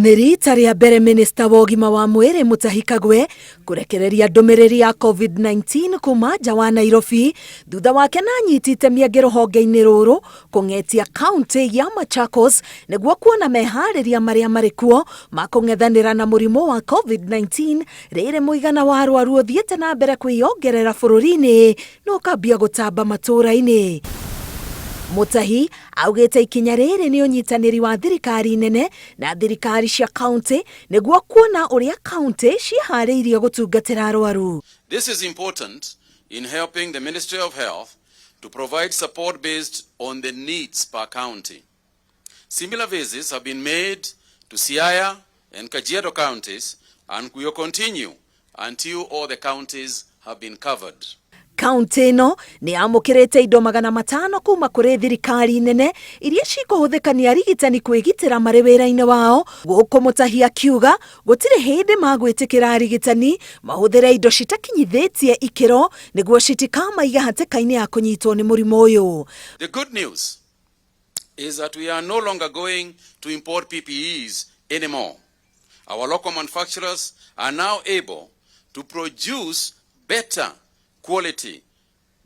Nĩ rita rĩa mbere minista wa ũgima wa mwĩrĩ Mutahi Kagwe kũrekereria ndũmĩrĩri ya COVID-19 kuma nja wa Nairobi thutha wake na anyitĩte mĩeke rũhonge-inĩ rũrũ kũng'etia kaunti ya Machakos nĩguo kuona meharĩria marĩa marĩ kuo ma kũng'ethanĩra na mũrimũ wa COVID-19 rĩrĩ mũigana wa arwaru ũthiĩte na mbere kwĩyongerera bũrũri-inĩ no ũkambia gũtamba matũũra-inĩ. Mutahi augĩte ikinya rĩrĩ nĩ ũnyitanĩri wa thirikari nene na thirikari cia kaunti nĩguo kuona ũrĩa kaunti ciĩharĩirie gũtungatĩra arwaru. This is important in helping the Ministry of Health to provide support based on the needs per county. Similar visits have been made to Siaya and Kajiado counties and will continue until all the counties have been covered. Kaunti ĩno nĩ yamũkĩrĩte indo 500 kuma kũrĩ thirikari nene iria cikũhũthĩka nĩ arigitani kwĩgitĩra marĩ wĩra-inĩ wao. Gũkũ Mutahi akiuga gũtirĩ hĩndĩ magwĩtĩkĩra arigitani mahũthĩre indo citakinyithĩtie ikĩro nĩguo citikamaiga hatĩka-inĩ ya kũnyitwo nĩ mũrimũ ũyũ. The good news is that we are no longer going to import PPEs anymore. Our local manufacturers are now able to produce better quality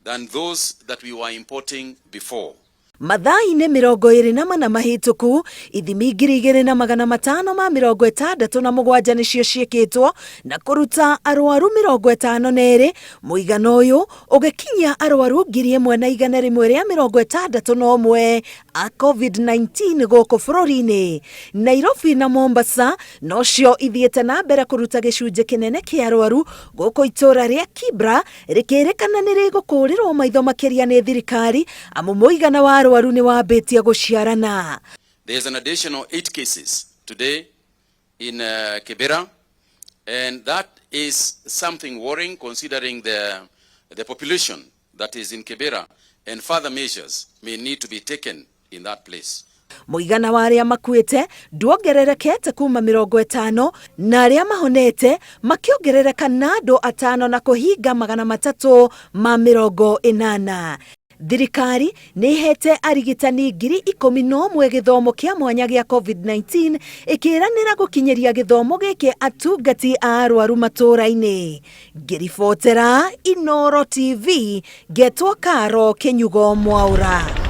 than those that we were importing before. Mathaa-inĩ 24 mahĩtũku ithimi 2,567 nĩcio ciĩkĩtwo na kũruta arwaru 52 mũigana ũyũ ũgĩkinyia arwaru 1,161 a COVID-19 gũkũ bũrũri-inĩ. Nairobi na Mombasa nocio ithiĩte na mbere kũruta gĩcunjĩ kĩnene kĩa arwaru gũkũ itũra rĩa Kibra rĩkĩrĩkana nĩ rĩgũkũrĩrwo maitho makĩria nĩ thirikari amu mũigana wa arwaru nĩ wambĩtie gũciarana. There's an additional 8 cases today in Kibera, and that is something worrying considering the population that is in Kibera, and further measures may need to be taken in that place. Mũigana wa arĩa makuĩte nduongererekete kuma 50 na arĩa mahonete makiongerereka na andũ 5 na kũhinga 380. Thirikari nĩ ihete arigitani 11,000 gĩthomo kĩa mwanya gĩa COVID-19 ĩkĩranĩra gũkinyĩria gĩthomo gĩkĩ atungati a arwaru matũũra-inĩ. Ngĩribotera Inooro TV, Getwo Karo Kenyugo Mwaura.